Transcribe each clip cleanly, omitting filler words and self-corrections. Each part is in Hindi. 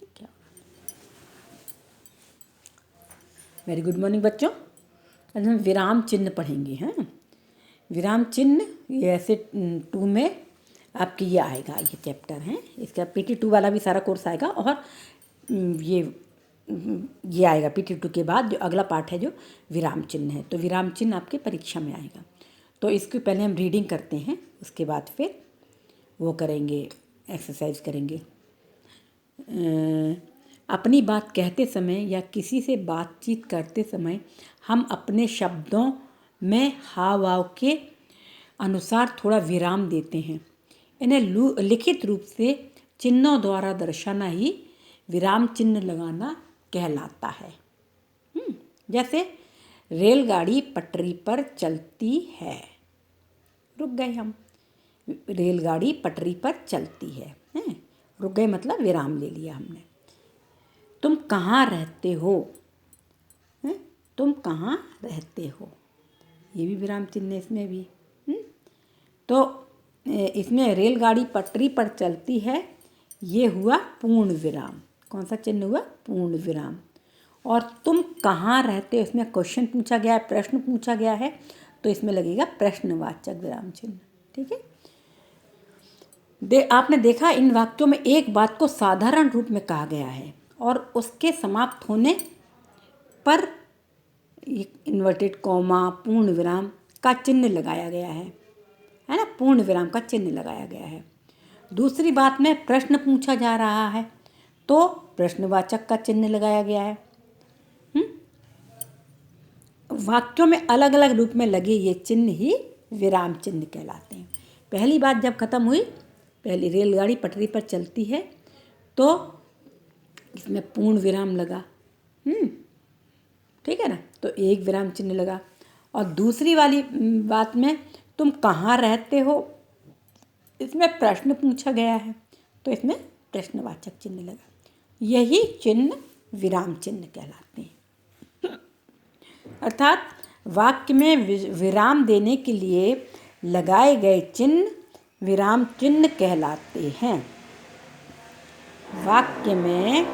क्या? वेरी गुड मॉर्निंग बच्चों। आज हम विराम चिन्ह पढ़ेंगे। हैं, विराम चिन्ह ये ऐसे 2 में आपकी ये आएगा, ये चैप्टर है। इसका PT2 वाला भी सारा कोर्स आएगा और ये आएगा PT2 के बाद जो अगला पार्ट है जो विराम चिन्ह है। तो विराम चिन्ह आपके परीक्षा में आएगा। तो इसके पहले हम रीडिंग करते हैं, उसके बाद फिर वो करेंगे, एक्सरसाइज करेंगे। अपनी बात कहते समय या किसी से बातचीत करते समय हम अपने शब्दों में हाव भाव के अनुसार थोड़ा विराम देते हैं। इन्हें लिखित रूप से चिन्हों द्वारा दर्शाना ही विराम चिन्ह लगाना कहलाता है। जैसे रेलगाड़ी पटरी पर चलती है, रुक गए हम, रेलगाड़ी पटरी पर चलती है, रुक गए मतलब विराम ले लिया हमने। तुम कहाँ रहते हो, तुम कहाँ रहते हो, ये भी विराम चिन्ह है इसमें भी। तो इसमें रेलगाड़ी पटरी पर चलती है, ये हुआ पूर्ण विराम। कौन सा चिन्ह हुआ? पूर्ण विराम। और तुम कहाँ रहते हो, इसमें क्वेश्चन पूछा गया है, प्रश्न पूछा गया है, तो इसमें लगेगा प्रश्नवाचक विराम चिन्ह। ठीक है, आपने देखा इन वाक्यों में एक बात को साधारण रूप में कहा गया है और उसके समाप्त होने पर इन्वर्टेड कॉमा पूर्ण विराम का चिन्ह लगाया गया है ना, पूर्ण विराम का चिन्ह लगाया गया है। दूसरी बात में प्रश्न पूछा जा रहा है तो प्रश्नवाचक का चिन्ह लगाया गया है। वाक्यों में अलग अलग रूप में लगे ये चिन्ह ही विराम चिन्ह कहलाते हैं। पहली बात जब खत्म हुई, पहली रेलगाड़ी पटरी पर चलती है, तो इसमें पूर्ण विराम लगा। ठीक है ना, तो एक विराम चिन्ह लगा। और दूसरी वाली बात में तुम कहाँ रहते हो, इसमें प्रश्न पूछा गया है तो इसमें प्रश्नवाचक चिन्ह लगा। यही चिन्ह विराम चिन्ह कहलाते हैं। अर्थात वाक्य में विराम देने के लिए लगाए गए चिन्ह विराम चिन्ह कहलाते हैं। वाक्य में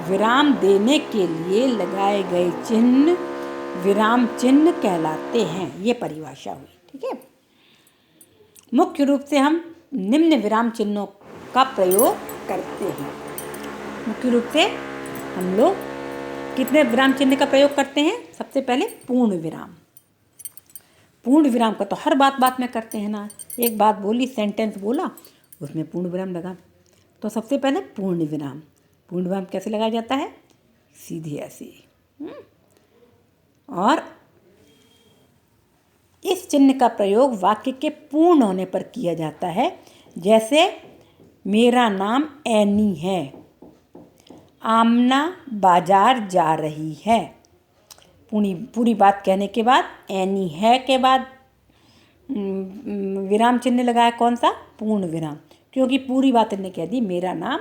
विराम देने के लिए लगाए गए चिन्ह विराम चिन्ह कहलाते हैं। ये परिभाषा हुई। ठीक है, मुख्य रूप से हम निम्न विराम चिन्हों का प्रयोग करते हैं। मुख्य रूप से हम लोग कितने विराम चिन्ह का प्रयोग करते हैं? सबसे पहले पूर्ण विराम। पूर्ण विराम का तो हर बात में करते हैं ना। एक बात बोली, सेंटेंस बोला, उसमें पूर्ण विराम लगा। तो सबसे पहले पूर्ण विराम। पूर्ण विराम कैसे लगाया जाता है? सीधे ऐसे। और इस चिन्ह का प्रयोग वाक्य के पूर्ण होने पर किया जाता है। जैसे मेरा नाम एनी है, आमना बाजार जा रही है। पूरी बात कहने के बाद एनी है के बाद विराम चिन्ह लगाया। कौन सा? पूर्ण विराम, क्योंकि पूरी बात इन्हें कह दी मेरा नाम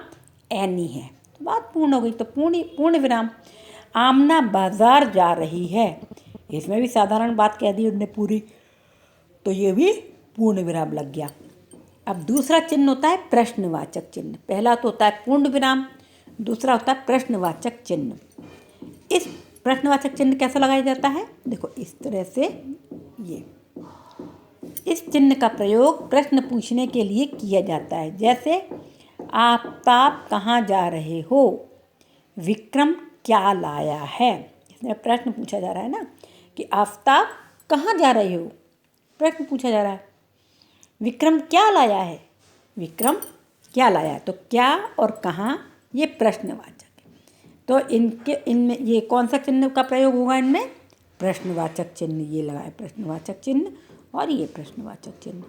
एनी है, तो बात पूर्ण हो गई, तो पूर्ण विराम। आमना बाजार जा रही है, इसमें भी साधारण बात कह दी उन्होंने पूरी, तो ये भी पूर्ण विराम लग गया। अब दूसरा चिन्ह होता है प्रश्नवाचक चिन्ह। पहला तो होता है पूर्ण विराम, दूसरा होता है प्रश्नवाचक चिन्ह। इस प्रश्नवाचक चिन्ह कैसा लगाया जाता है? देखो इस तरह से, ये इस चिन्ह का प्रयोग प्रश्न पूछने के लिए किया जाता है। जैसे आफताब कहाँ जा रहे हो, विक्रम क्या लाया है। इसमें प्रश्न पूछा जा रहा है ना कि आफताब कहाँ जा रहे हो, प्रश्न पूछा जा रहा है। विक्रम क्या लाया है, विक्रम क्या लाया है, तो क्या और कहाँ ये प्रश्नवाचक है। तो इनमें ये कौन सा चिन्ह का प्रयोग होगा? इनमें प्रश्नवाचक चिन्ह, ये लगाए प्रश्नवाचक चिन्ह और ये प्रश्नवाचक चिन्ह।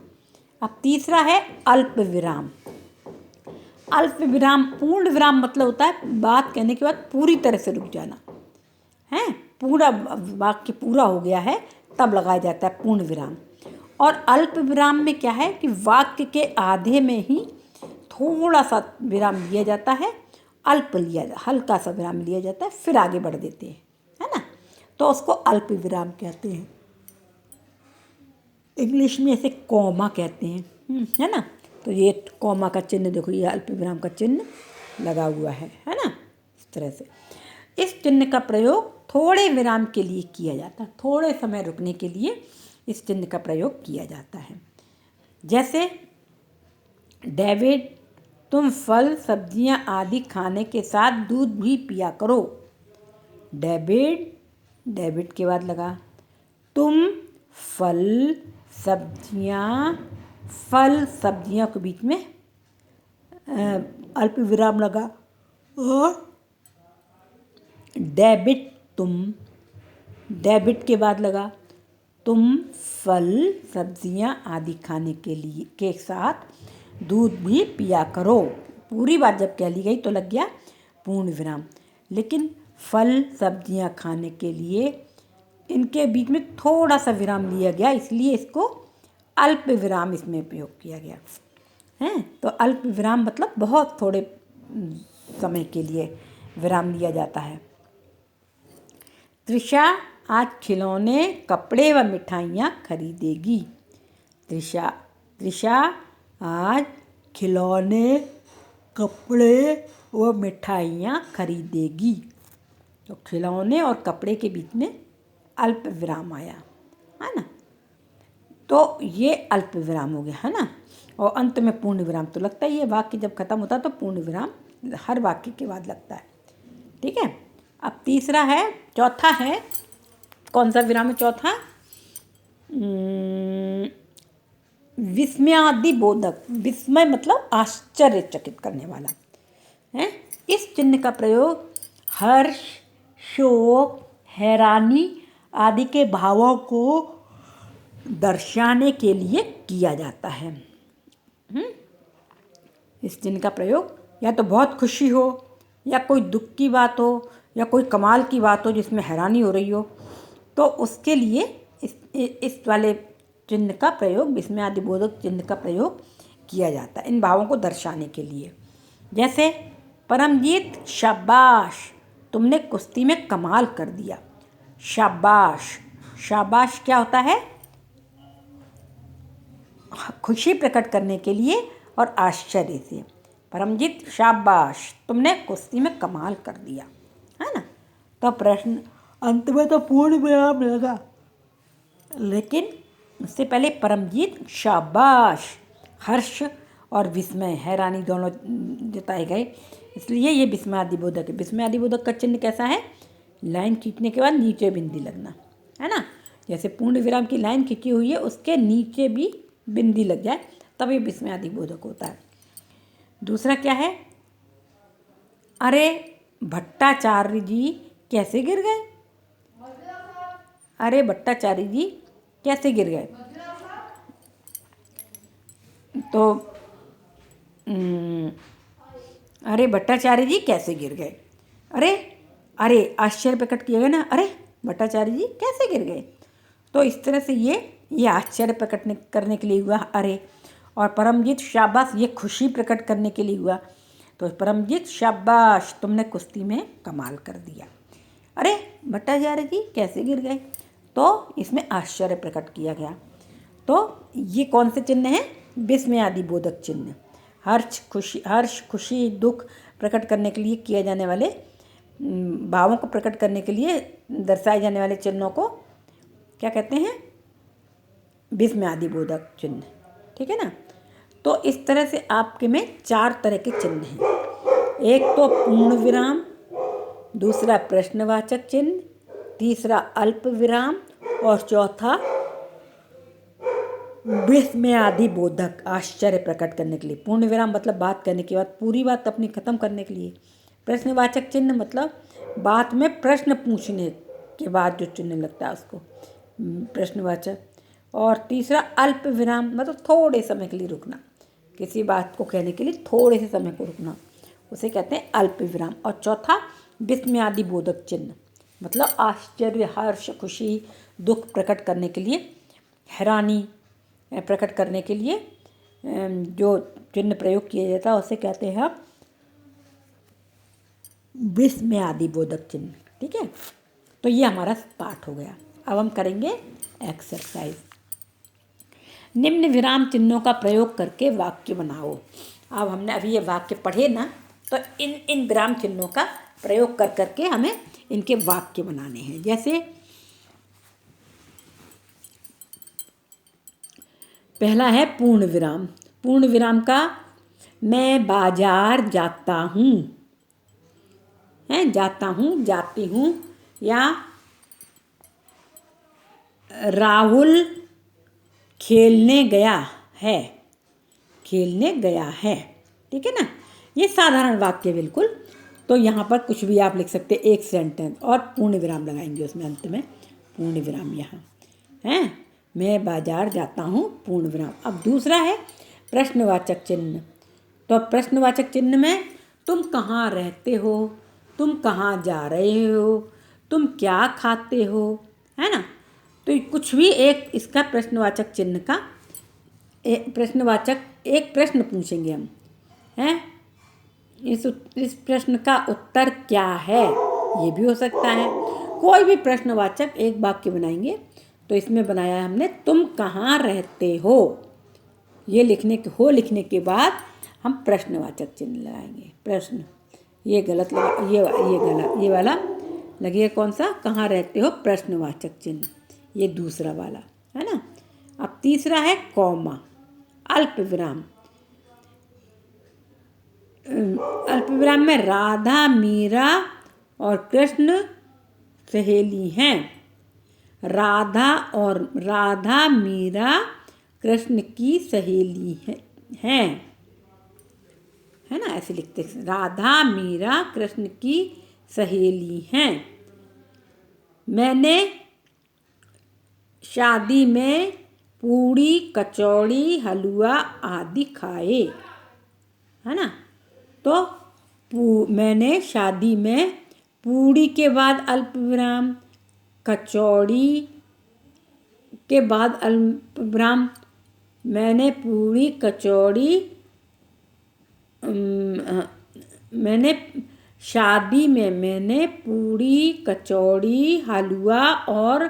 अब तीसरा है अल्प विराम। अल्प विराम, पूर्ण विराम मतलब होता है बात कहने के बाद पूरी तरह से रुक जाना है, पूरा वाक्य पूरा हो गया है तब लगाया जाता है पूर्ण विराम। और अल्प विराम में क्या है कि वाक्य के आधे में ही थोड़ा सा विराम लिया जाता है, हल्का सा विराम लिया जाता है, फिर आगे बढ़ देते हैं, है ना, तो उसको अल्प विराम कहते हैं। इंग्लिश में इसे कॉमा कहते हैं, है ना। तो ये कॉमा का चिन्ह देखो, ये अल्प विराम का चिन्ह लगा हुआ है ना। तरह से। इस चिन्ह का प्रयोग थोड़े विराम के लिए किया जाता है, थोड़े समय रुकने के लिए इस चिन्ह का प्रयोग किया जाता है। जैसे डेविड, तुम फल सब्जियां आदि खाने के साथ दूध भी पिया करो। डेविड, डेविड के बाद लगा तुम फल सब्जियां, फल सब्जियां के बीच में अल्प विराम लगा, और डेविड तुम, डेविड के बाद लगा तुम फल सब्जियां आदि खाने के साथ दूध भी पिया करो। पूरी बात जब कह ली गई तो लग गया पूर्ण विराम, लेकिन फल सब्जियां खाने के लिए इनके बीच में थोड़ा सा विराम लिया गया, इसलिए इसको अल्प विराम इसमें प्रयोग किया गया है। तो अल्प विराम मतलब बहुत थोड़े समय के लिए विराम लिया जाता है। त्रिशा आज खिलौने, कपड़े व मिठाइयाँ खरीदेगी। त्रिशा आज खिलौने, कपड़े व मिठाइयाँ खरीदेगी। तो खिलौने और कपड़े के बीच में अल्प विराम आया है ना, तो ये अल्प विराम हो गया है ना। और अंत में पूर्ण विराम तो लगता ही है, वाक्य जब खत्म होता है तो पूर्ण विराम हर वाक्य के बाद लगता है। ठीक है, अब तीसरा है, चौथा है, कौन सा विराम है चौथा? विस्मयादिबोधक। विस्मय मतलब आश्चर्यचकित करने वाला है। इस चिन्ह का प्रयोग हर्ष, शोक, हैरानी आदि के भावों को दर्शाने के लिए किया जाता है। इस चिन्ह का प्रयोग या तो बहुत खुशी हो, या कोई दुख की बात हो, या कोई कमाल की बात हो जिसमें हैरानी हो रही हो, तो उसके लिए इस वाले चिन्ह का प्रयोग, विस्मयादिबोधक चिन्ह का प्रयोग किया जाता है इन भावों को दर्शाने के लिए। जैसे परमजीत शाबाश, तुमने कुश्ती में कमाल कर दिया। शाबाश, शाबाश क्या होता है? खुशी प्रकट करने के लिए और आश्चर्य से। परमजीत शाबाश, तुमने कुश्ती में कमाल कर दिया, है ना। तो प्रश्न अंत में तो पूर्ण विराम लगा, लेकिन उससे पहले परमजीत शाबाश, हर्ष और विस्मय, हैरानी दोनों जताए गए, इसलिए ये विस्मयादिबोधक है। विस्मयादिबोधक का चिन्ह कैसा है? लाइन खींचने के बाद नीचे बिंदी लगना, है ना। जैसे पूर्ण विराम की लाइन खींची हुई है, उसके नीचे भी बिंदी लग जाए तब ये विस्मयादिबोधक होता है। दूसरा क्या है? अरे भट्टाचार्य जी कैसे गिर गए? अरे भट्टाचार्य जी कैसे गिर गए? तो अरे भट्टाचार्य जी कैसे गिर गए? अरे अरे आश्चर्य प्रकट किया गया ना, अरे भट्टाचार्य जी कैसे गिर गए। तो इस तरह से ये आश्चर्य प्रकट करने के लिए हुआ अरे, और परमजीत शाबाश ये खुशी प्रकट करने के लिए हुआ। तो परमजीत शाबाश, तुमने कुश्ती में कमाल कर दिया। अरे भट्टाचार्य जी कैसे गिर गए, तो इसमें आश्चर्य प्रकट किया गया। तो ये कौन से चिन्ह हैं? विस्मयादिबोधक चिन्ह। हर्ष खुशी दुख प्रकट करने के लिए किए जाने वाले भावों को प्रकट करने के लिए दर्शाए जाने वाले चिन्हों को क्या कहते हैं? विस्मयादिबोधक चिन्ह। ठीक है ना। तो इस तरह से आपके में 4 तरह के चिन्ह हैं। एक तो पूर्ण विराम, दूसरा प्रश्नवाचक चिन्ह, तीसरा अल्प विराम, और चौथा विस्मयादिबोधक, आश्चर्य प्रकट करने के लिए। पूर्ण विराम मतलब बात करने के बाद पूरी बात अपनी खत्म करने के लिए। प्रश्नवाचक चिन्ह मतलब बात में प्रश्न पूछने के बाद जो चिन्ह लगता है उसको प्रश्नवाचक। और तीसरा अल्प विराम मतलब थोड़े समय के लिए रुकना, किसी बात को कहने के लिए थोड़े से समय को रुकना, उसे कहते हैं अल्प विराम। और चौथा विस्मयादिबोधक चिन्ह मतलब आश्चर्य हर्ष खुशी दुख प्रकट करने के लिए, हैरानी प्रकट करने के लिए जो चिन्ह प्रयोग किया जाता है उसे कहते हैं विस्मयादिबोधक चिन्ह। ठीक है, तो ये हमारा पाठ हो गया। अब हम करेंगे एक्सरसाइज। निम्न विराम चिन्हों का प्रयोग करके वाक्य बनाओ। अब हमने अभी ये वाक्य पढ़े ना, तो इन विराम चिन्हों का प्रयोग कर करके हमें इनके वाक्य बनाने हैं। जैसे पहला है पूर्ण विराम। पूर्ण विराम का मैं बाजार जाता हूँ, जाता हूँ, जाती हूँ, या राहुल खेलने गया है, खेलने गया है। ठीक है ना, ये साधारण वाक्य बिल्कुल। तो यहाँ पर कुछ भी आप लिख सकते हैं, एक सेंटेंस, और पूर्ण विराम लगाएंगे उसमें अंत में, पूर्ण विराम यहाँ है। मैं बाजार जाता हूँ, पूर्ण विराम। अब दूसरा है प्रश्नवाचक चिन्ह। तो प्रश्नवाचक चिन्ह में तुम कहाँ रहते हो, तुम कहाँ जा रहे हो, तुम क्या खाते हो, है ना। तो कुछ भी एक इसका प्रश्नवाचक चिन्ह का प्रश्नवाचक एक प्रश्न पूछेंगे हम, हैं। इस प्रश्न का उत्तर क्या है, ये भी हो सकता है। कोई भी प्रश्नवाचक एक वाक्य बनाएंगे। तो इसमें बनाया हमने तुम कहाँ रहते हो, ये लिखने के बाद हम प्रश्नवाचक चिन्ह लगाएंगे। प्रश्न, ये गलत लगा, ये गलत, ये वाला लगेगा कौन सा, कहाँ रहते हो, प्रश्नवाचक चिन्ह, ये दूसरा वाला है ना। अब तीसरा है कॉमा, अल्प विराम। अल्प विराम में राधा मीरा और कृष्ण सहेली हैं। राधा मीरा कृष्ण की सहेली हैं, है ना, ऐसे लिखते हैं। राधा मीरा कृष्ण की सहेली हैं। मैंने शादी में पूड़ी कचौड़ी हलवा आदि खाए, है ना। तो मैंने शादी में, पूड़ी के बाद अल्प विराम, कचौड़ी के बाद अल्प विराम, मैंने पूड़ी कचौड़ी, मैंने शादी में मैंने पूड़ी कचौड़ी हलवा और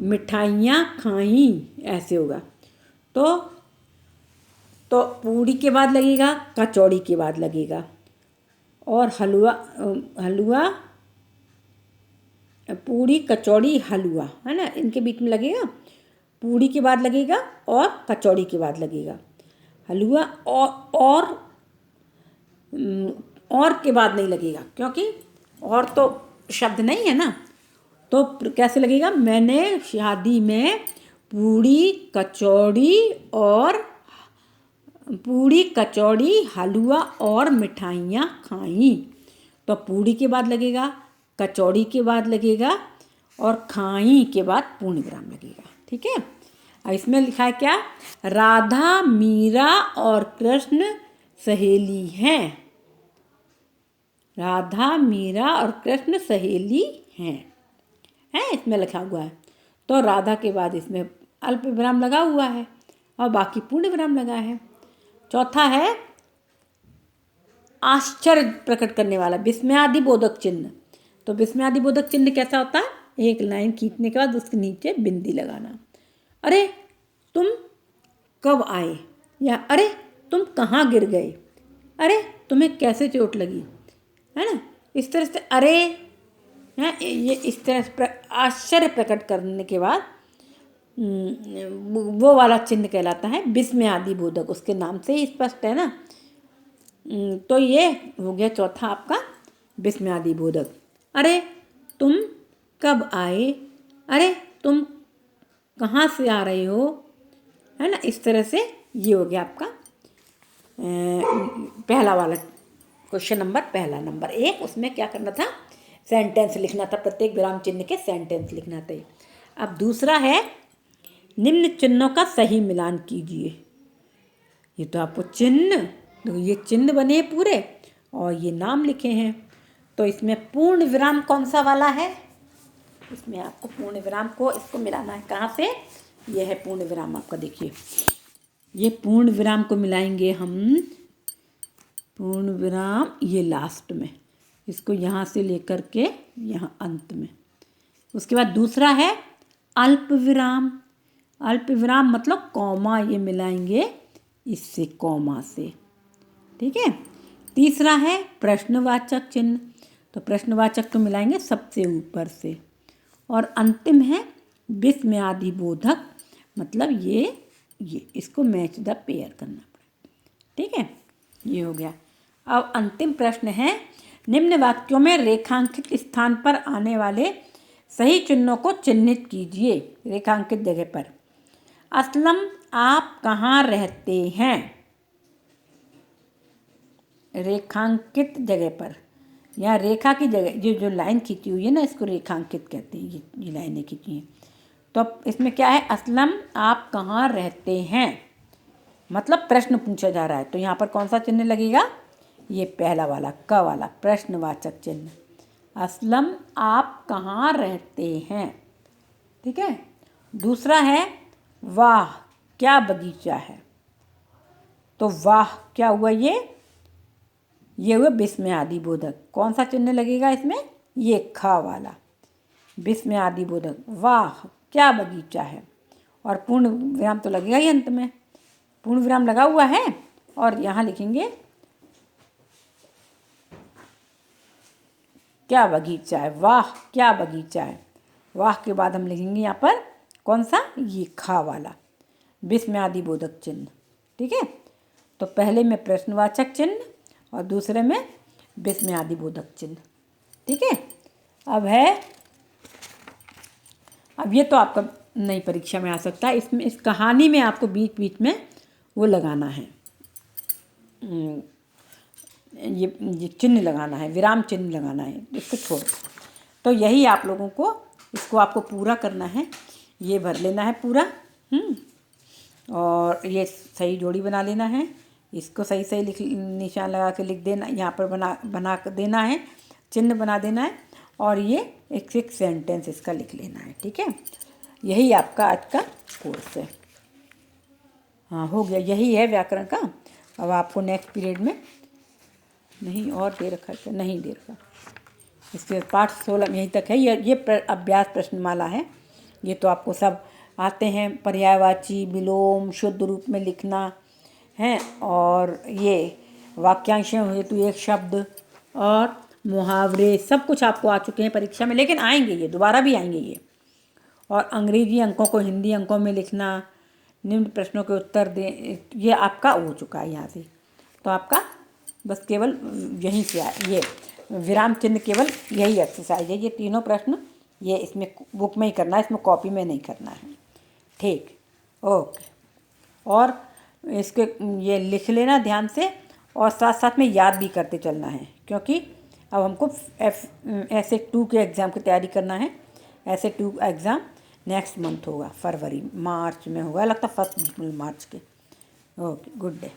मिठाइयाँ खाई, ऐसे होगा। तो पूड़ी के बाद लगेगा, कचौड़ी के बाद लगेगा, और हलवा पूड़ी कचौड़ी हलवा, है ना, इनके बीच में लगेगा। पूड़ी के बाद लगेगा और कचौड़ी के बाद लगेगा हलवा, और के बाद नहीं लगेगा, क्योंकि और तो शब्द नहीं है ना। तो कैसे लगेगा, मैंने शादी में पूड़ी कचौड़ी हलवा और मिठाइयाँ खाई। तो पूड़ी के बाद लगेगा, कचौड़ी के बाद लगेगा, और खाई के बाद पूर्ण विराम लगेगा। ठीक है। अब इसमें लिखा है क्या, राधा मीरा और कृष्ण सहेली हैं। राधा मीरा और कृष्ण सहेली हैं, इसमें लिखा हुआ है। तो राधा के बाद इसमें अल्प विराम लगा हुआ है और बाकी पूर्ण विराम लगा है। चौथा है आश्चर्य प्रकट करने वाला विस्मयादिबोधक चिन्ह। तो विस्मयादिबोधक चिन्ह कैसा होता है, एक लाइन खींचने के बाद उसके नीचे बिंदी लगाना। अरे तुम कब आए, या अरे तुम कहाँ गिर गए, अरे तुम्हें कैसे चोट लगी, है ना। इस तरह से अरे है, ये इस तरह से आश्चर्य प्रकट करने के बाद वो वाला चिन्ह कहलाता है विस्मयादिबोधक, उसके नाम से ही स्पष्ट है ना। तो ये हो गया चौथा आपका विस्मयादिबोधक। अरे तुम कब आए, अरे तुम कहाँ से आ रहे हो, है ना। इस तरह से ये हो गया आपका पहला वाला क्वेश्चन नंबर, पहला नंबर 1। उसमें क्या करना था, सेंटेंस लिखना था, प्रत्येक विराम चिन्ह के सेंटेंस लिखना था। अब दूसरा है निम्न चिन्हों का सही मिलान कीजिए। ये तो आपको चिन्ह, तो ये चिन्ह बने पूरे और ये नाम लिखे हैं। तो इसमें पूर्ण विराम कौन सा वाला है, इसमें आपको पूर्ण विराम को इसको मिलाना है। कहाँ से, ये है पूर्ण विराम आपका, देखिए ये पूर्ण विराम को मिलाएंगे हम, पूर्ण विराम ये लास्ट में, इसको यहाँ से लेकर के यहाँ अंत में। उसके बाद दूसरा है अल्प विराम। अल्प विराम मतलब कॉमा, ये मिलाएंगे इससे, कॉमा से। ठीक है। तीसरा है प्रश्नवाचक चिन्ह। तो प्रश्नवाचक को मिलाएंगे सबसे ऊपर से। और अंतिम है विस्मयादि बोधक, मतलब ये इसको मैच द पेयर करना पड़ेगा। ठीक है, ये हो गया। अब अंतिम प्रश्न है, निम्न वाक्यों में रेखांकित स्थान पर आने वाले सही चिन्हों को चिन्हित कीजिए। रेखांकित जगह पर, असलम आप कहाँ रहते हैं? रेखांकित जगह पर, यहाँ रेखा की जगह जो लाइन खींची हुई है ना, इसको रेखांकित कहते हैं। ये लाइनें खींची हैं। तो अब इसमें क्या है, असलम आप कहाँ रहते हैं, मतलब प्रश्न पूछा जा रहा है। तो यहाँ पर कौन सा चिन्ह लगेगा? ये पहला वाला, क वाला प्रश्नवाचक चिन्ह। असलम आप कहाँ रहते हैं। ठीक है। दूसरा है वाह क्या बगीचा है। तो वाह क्या हुआ, ये हुआ विस्मयादि बोधक। कौन सा चिन्ह लगेगा इसमें? ये ख वाला विस्मयादि बोधक। वाह क्या बगीचा है। और पूर्ण विराम तो लगेगा ही अंत में, पूर्ण विराम लगा हुआ है। और यहाँ लिखेंगे क्या बगीचा है, वाह क्या बगीचा है। वाह के बाद हम लिखेंगे यहाँ पर कौन सा, ये खा वाला विस्मयादि बोधक चिन्ह। ठीक है। तो पहले में प्रश्नवाचक चिन्ह और दूसरे में विस्मयादि बोधक चिन्ह। ठीक है। अब ये तो आपका नई परीक्षा में आ सकता है। इसमें इस कहानी में आपको बीच बीच में वो लगाना है, ये चिन्ह लगाना है, विराम चिन्ह लगाना है, इसको छोड़। तो यही आप लोगों को, इसको आपको पूरा करना है। ये भर लेना है पूरा, और ये सही जोड़ी बना लेना है। इसको सही सही लिख, निशान लगा के लिख देना, यहाँ पर बना देना है, चिन्ह बना देना है। और ये एक सेंटेंस इसका लिख लेना है। ठीक है। यही आपका आज का कोर्स है। हाँ, हो गया, यही है व्याकरण का। अब आपको नेक्स्ट पीरियड में नहीं और दे रखा है, नहीं दे रखा, इसके पाठ 16 यहीं तक है। ये अभ्यास प्रश्नमाला है। ये तो आपको सब आते हैं, पर्यायवाची, विलोम, शुद्ध रूप में लिखना है, और ये वाक्यांशों हेतु एक शब्द और मुहावरे, सब कुछ आपको आ चुके हैं परीक्षा में। लेकिन आएंगे, ये दोबारा भी आएंगे ये। और अंग्रेजी अंकों को हिंदी अंकों में लिखना, निम्न प्रश्नों के उत्तर दें, ये आपका हो चुका है यहाँ से। तो आपका बस केवल यहीं से ये विराम चिन्ह, केवल यही एक्सरसाइज है। ये तीनों प्रश्न ये इसमें बुक में ही करना है, इसमें कॉपी में नहीं करना है। ठीक, ओके। और इसके ये लिख लेना ध्यान से, और साथ साथ में याद भी करते चलना है, क्योंकि अब हमको ऐसे 2 के एग्ज़ाम की तैयारी करना है। ऐसे 2 एग्ज़ाम नेक्स्ट मंथ होगा, फरवरी मार्च में होगा, लगता है 1 मार्च के। Okay, good day.